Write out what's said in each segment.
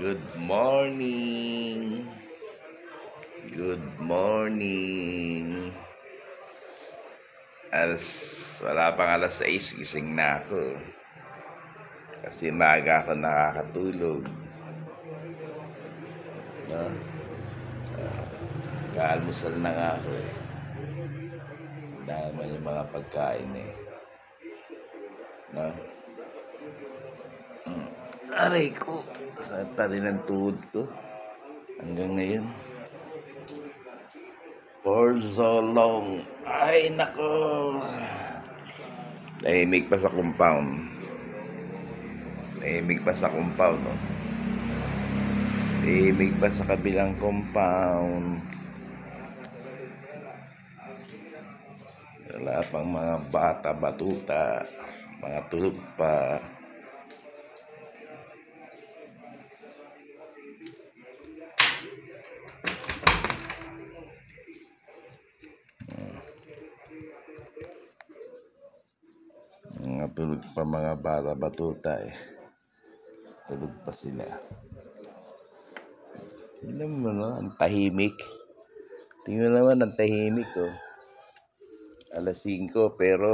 Good morning. Good morning. Wala pang alas 6, gising na ako. Kasi maaga ako nakakatulog. No? Kaalmusal na nga ako eh. Dahil man yung mga pagkain eh. No? Aray ko. Sakit pa rin ang tuhod ko. Hanggang ngayon. For so long. Ay, nako. Tahimik pa sa compound. Tahimik pa sa compound. No? Tahimik pa sa kabilang compound. Wala pang mga bata, batuta. Mga tulog pa. Mga tulog pa mga bata, batuta eh. Tulog pa sila. Tingnan mo no, ang tahimik. Tingnan naman ang tahimik oh. Alas 5 pero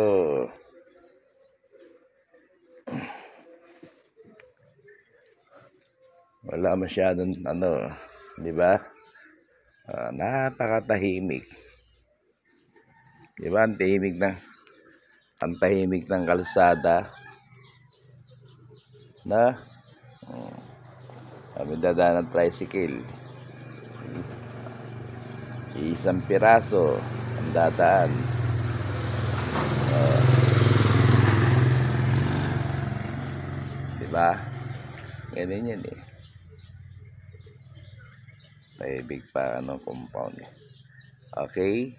wala masyadong di ba? Napakatahimik. Di ba ang tahimik ng kalsada na kami dadaan ng tricycle. Isang piraso ang dadaan. Di ba? Ganyan yan eh. Tahimik pa compound eh. Okay?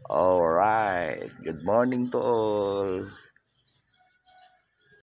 Alright. Good morning to all.